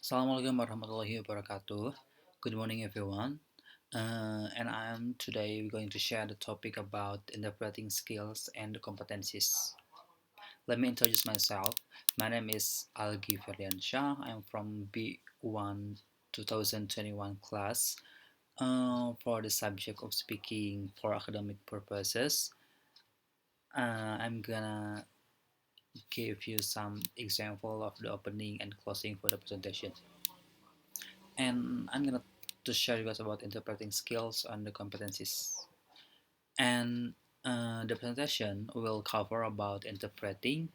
Assalamualaikum warahmatullahi wabarakatuh. Good morning, everyone. And I am today going to share the topic about interpreting skills and competencies. Let me introduce myself. My name is Algi Ferdiansyah. I'm from B1 2021 class for the subject of speaking for academic purposes. I'm gonna give you some example of the opening and closing for the presentation. And I'm gonna to share you guys about interpreting skills and the competencies. And the presentation will cover about interpreting,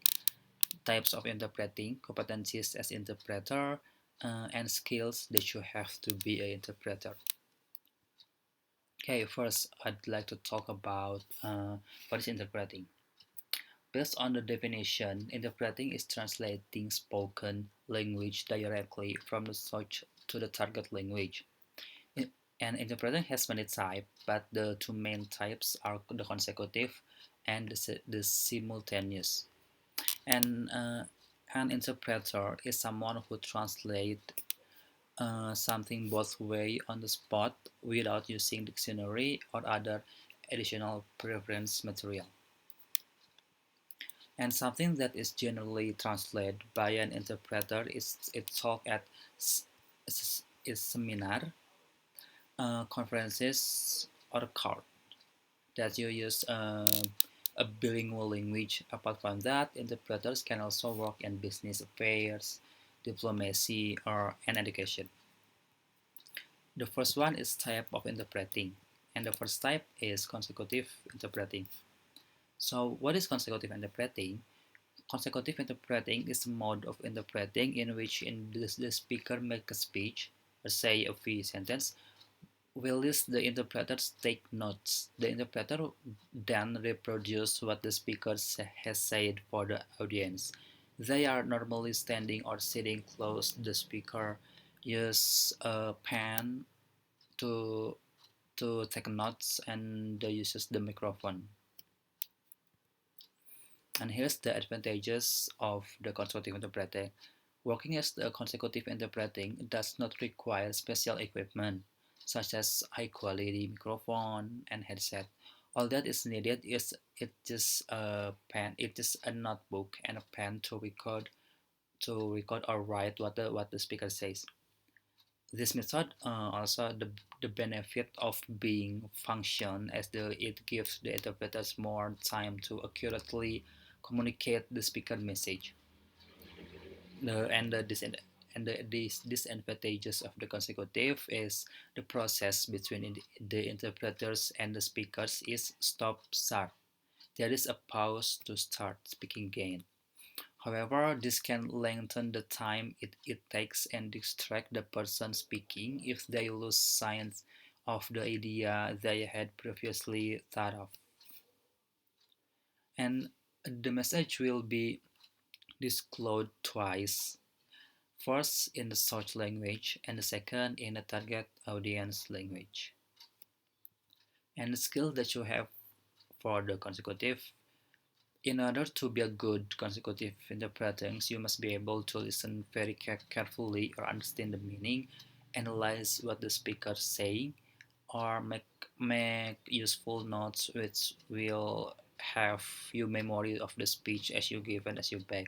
types of interpreting, competencies as interpreter, and skills that you have to be an interpreter. Okay, first I'd like to talk about what is interpreting. Based on the definition, interpreting is translating spoken language directly from the source to the target language. And interpreting has many types, but the two main types are the consecutive and the simultaneous. And an interpreter is someone who translates something both way on the spot without using dictionary or other additional reference material. And something that is generally translated by an interpreter is taught at is seminar, conferences, or court that you use a bilingual language. Apart from that, interpreters can also work in business affairs, diplomacy, or in education. The first one is type of interpreting, and the first type is consecutive interpreting. So, what is consecutive interpreting? Consecutive interpreting is a mode of interpreting in which the speaker makes a speech, or say a few sentences, whilst the interpreters take notes. The interpreter then reproduces what the speaker has said for the audience. They are normally standing or sitting close to the speaker, use a pen to take notes, and they uses the microphone. And here's the advantages of the consecutive interpreting. Working as the consecutive interpreting does not require special equipment such as high quality microphone and headset. All that is needed is it just a pen, it is a notebook and a pen to record or write what the speaker says. This method also the benefit of being function as it gives the interpreters more time to accurately communicate the speaker message. The and the dis and the disadvantages of the consecutive is the process between the interpreters and the speakers is stop start. There is a pause to start speaking again. However, this can lengthen the time it takes and distract the person speaking if they lose sight of the idea they had previously thought of. And the message will be disclosed twice. First in the source language and the second in the target audience language. And the skill that you have for the consecutive, in order to be a good consecutive interpreter, you must be able to listen very carefully or understand the meaning, analyze what the speaker is saying, or make useful notes which will have you memory of the speech as you give and as you beg.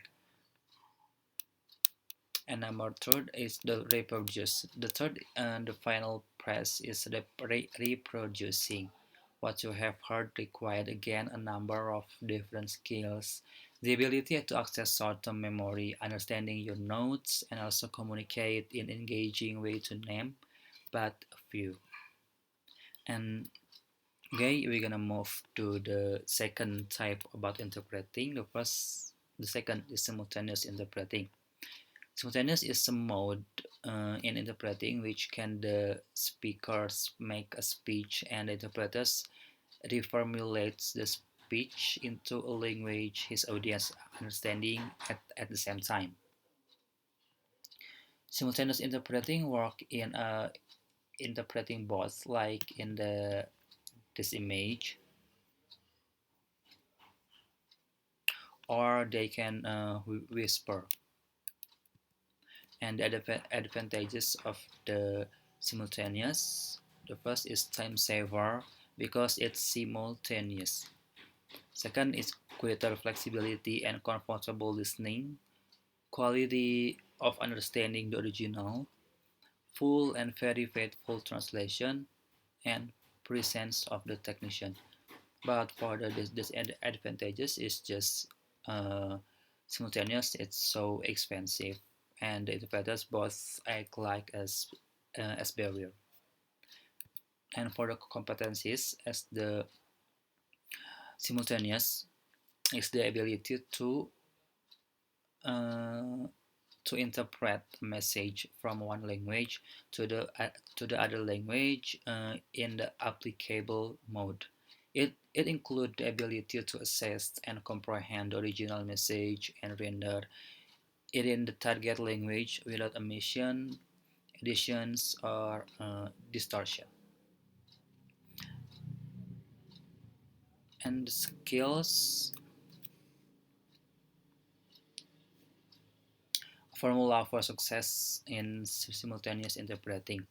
And number third is the reproduce. The third and the final press is the reproducing. What you have heard required again a number of different skills. The ability to access short-term memory, understanding your notes, and also communicate in engaging way to name but a few. And okay, we're gonna move to the second type about interpreting. The second is simultaneous interpreting. Simultaneous is a mode in interpreting which can the speakers make a speech and the interpreters reformulates the speech into a language his audience understanding at the same time. Simultaneous interpreting work in interpreting both like in this image, or they can whisper. And the advantages of the simultaneous. The first is time saver because it's simultaneous. Second is greater flexibility and comfortable listening, quality of understanding the original, full and very faithful translation, and presence of the technician. But for the disadvantages is just uh, simultaneous. It's so expensive, and the interpreters both act like as barrier. And for the competencies, as the simultaneous is the ability uh, to interpret a message from one language to the other language in the applicable mode. It includes the ability to assess and comprehend the original message and render it in the target language without omission, additions, or distortion. And the skills formula for success in simultaneous interpreting.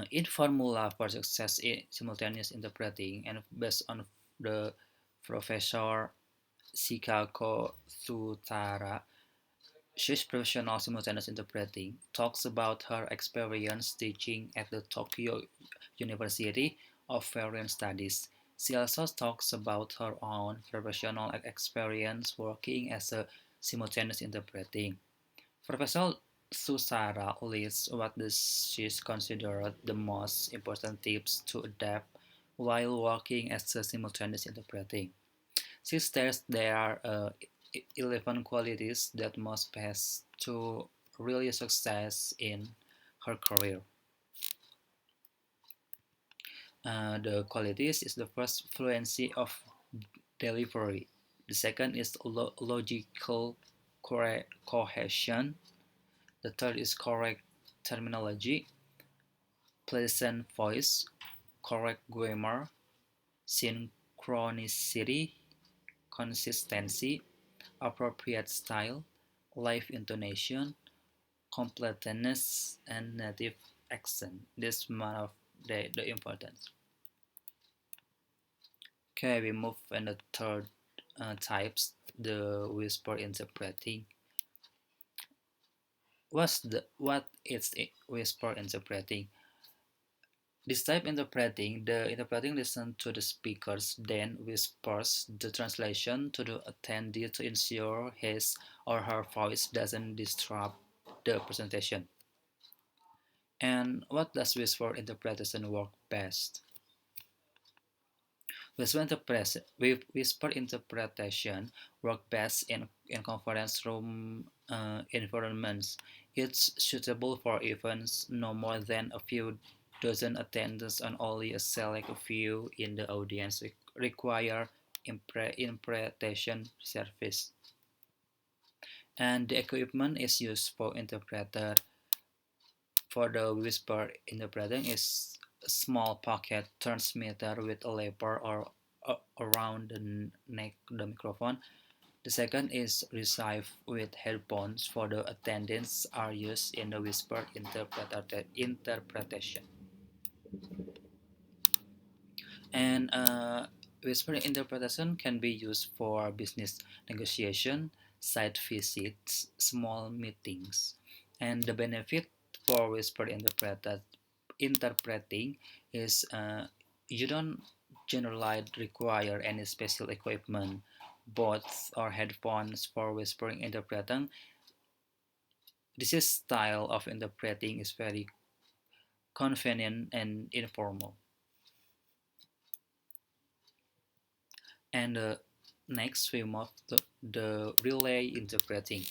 In formula for success in simultaneous interpreting and based on the Professor Sikako Sutara, she's professional simultaneous interpreting, talks about her experience teaching at the Tokyo University of Foreign Studies. She also talks about her own professional experience working as a simultaneous interpreting. Professor Susara lists what she's considered the most important tips to adapt while working as a simultaneous interpreting. She states there are 11 qualities that must pass to really success in her career. The qualities is the first fluency of delivery. The second is logical cohesion. The third is correct terminology, pleasant voice, correct grammar, synchronicity, consistency, appropriate style, live intonation, completeness, and native accent. This is one of the importance. Okay, we move on the third types, the whisper interpreting. What is whisper interpreting? This type interpreting, the interpreting listens to the speakers, then whispers the translation to the attendee to ensure his or her voice doesn't disrupt the presentation. And what does whisper interpretation work best? Whisper interpretation work best in conference room environments. It's suitable for events no more than a few dozen attendants and only a select few in the audience require interpretation service. And the equipment is used for interpreter for the whisper interpreting is a small pocket transmitter with a lever or around the neck the microphone. The second is received with headphones for the attendants are used in the whisper interpretation. And whisper interpretation can be used for business negotiation, site visits, small meetings. And the benefit for whisper interpreting is you don't generally require any special equipment, bots or headphones for whispering interpreting. This style of interpreting is very convenient and informal. And next we move to the relay interpreting.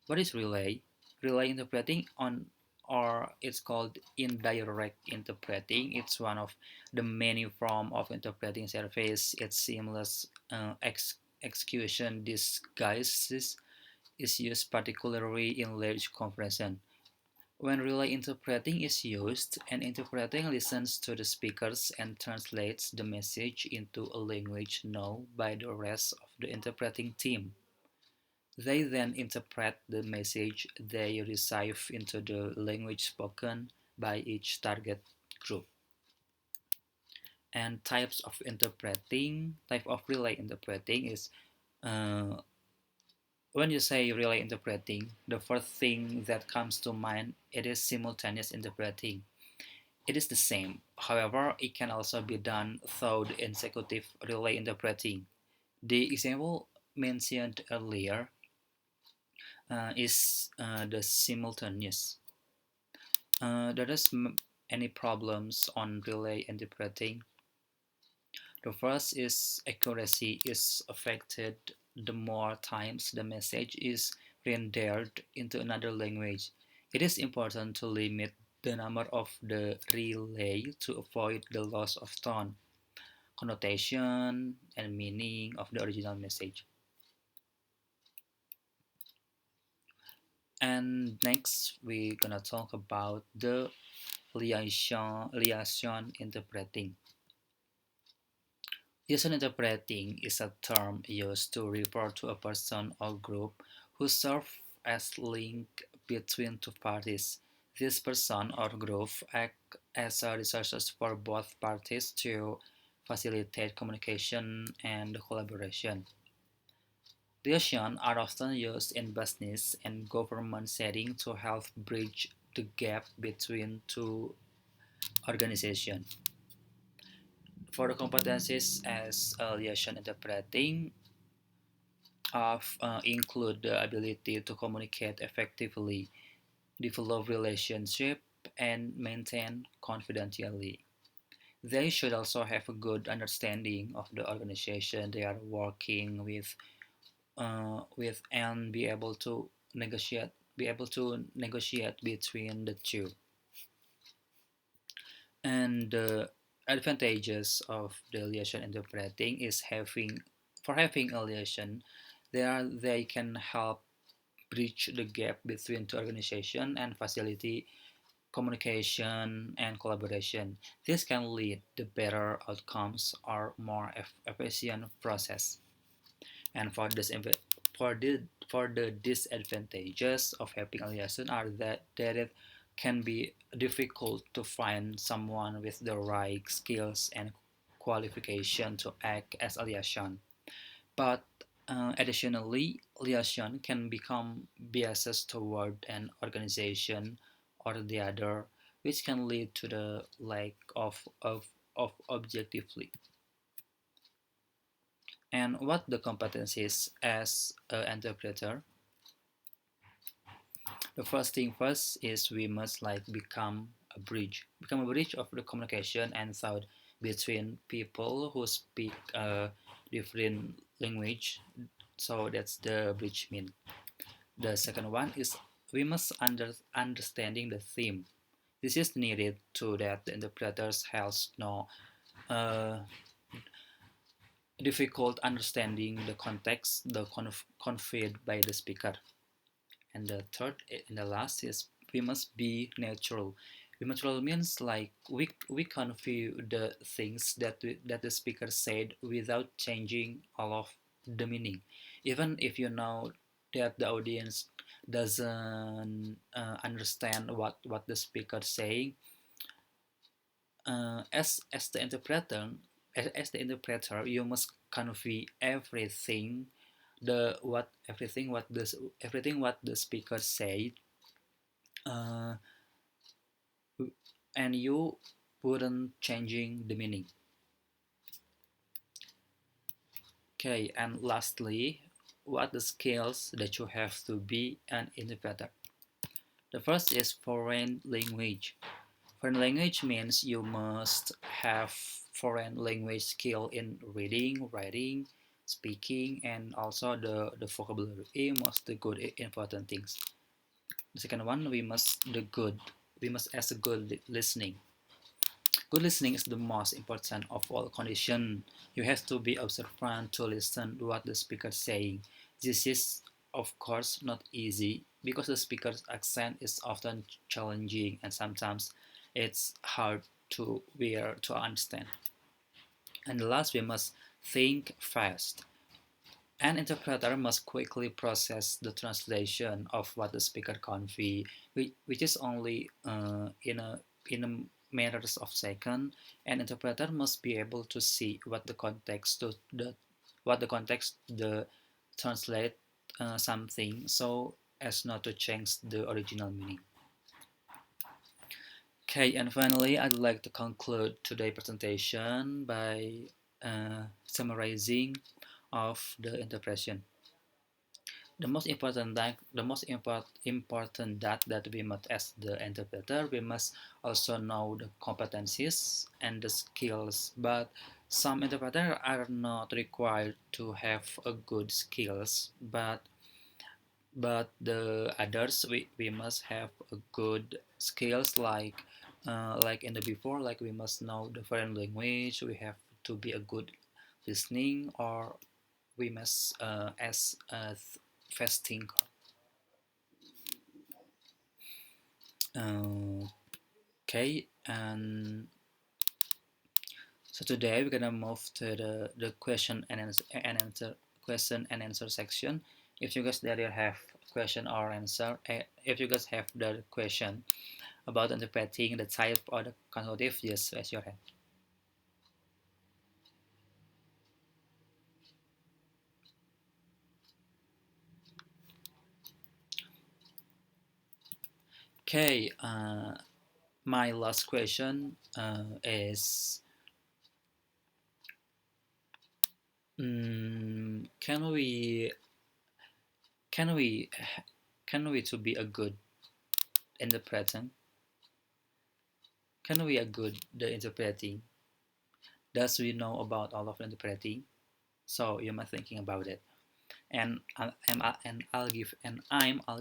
What is relay? Relay interpreting on or it's called indirect interpreting. It's one of the many form of interpreting service. Its seamless execution disguises is used particularly in large conferences. When relay interpreting is used, an interpreter listens to the speakers and translates the message into a language known by the rest of the interpreting team. They then interpret the message they receive into the language spoken by each target group. And type of relay interpreting is uh, when you say relay interpreting, the first thing that comes to mind it is simultaneous interpreting. It is the same. However, it can also be done through the consecutive relay interpreting. The example mentioned earlier is the simultaneous. There is any problems on relay interpreting. The first is accuracy is affected the more times the message is rendered into another language. It is important to limit the number of the relay to avoid the loss of tone, connotation, and meaning of the original message. And next, we're gonna talk about the liaison interpreting. Liaison interpreting is a term used to refer to a person or group who serve as link between two parties. This person or group act as a resources for both parties to facilitate communication and collaboration. Liaison are often used in business and government settings to help bridge the gap between two organizations. For the competencies as liaison interpreting include the ability to communicate effectively, develop relationship, and maintain confidentiality. They should also have a good understanding of the organization they are working with and be able to negotiate between the two. And the advantages of the liaison interpreting is having a liaison, they can help bridge the gap between two organizations and facilitate communication and collaboration. This can lead to better outcomes or more efficient process. And for the disadvantages of having a liaison are that it can be difficult to find someone with the right skills and qualification to act as a liaison. But additionally, liaison can become biases toward an organization or the other, which can lead to the lack of objectively. And what the competencies as an interpreter? The first thing first is we must become a bridge of the communication and thought between people who speak a different language. So that's the bridge mean. The second one is we must understanding the theme. This is needed to that the interpreters has no uh, difficult understanding the context the conveyed by the speaker. And the third and the last is we must be natural. Be natural means like we convey the things that the speaker said without changing all of the meaning. Even if you know that the audience doesn't understand what the speaker is saying, as the interpreter, as the interpreter, you must convey everything what the speaker said, uh, and you wouldn't changing the meaning. Okay, and lastly, what the skills that you have to be an interpreter. The first is foreign language. Foreign language means you must have foreign language skill in reading, writing, speaking, and also the vocabulary. Most the good important things. The second one, we must as a good listening. Good listening is the most important of all conditions. You have to be observant to listen to what the speaker is saying. This is, of course, not easy because the speaker's accent is often challenging and sometimes it's hard to understand. And last, we must think fast. An interpreter must quickly process the translation of what the speaker convey, which is only in a matters of second. An interpreter must be able to see what the context the translate something so as not to change the original meaning. Okay, and finally, I'd like to conclude today's presentation by summarizing of the interpretation. The most important that we must as the interpreter, we must also know the competencies and the skills. But some interpreters are not required to have a good skills, but the others we must have a good skills like in the before, like we must know the foreign language, we have to be a good listening, or we must as a fast thinker. Okay, and so today we're gonna move to the question and answer section. If you guys there have question or answer, if you guys have the question about interpreting the type or the consecutive, just raise your hand. Okay, my last question is, can can we can we to be a good interpreting? Can we a good the interpreting? Does we know about all of the interpreting? So you might thinking about it. I'm Algi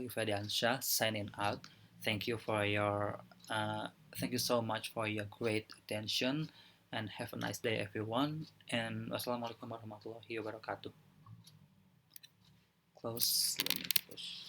Ferdiansyah signing out. Thank you for your thank you so much for your great attention, and have a nice day everyone. And wassalamualaikum warahmatullahi wabarakatuh. Close. Let me push.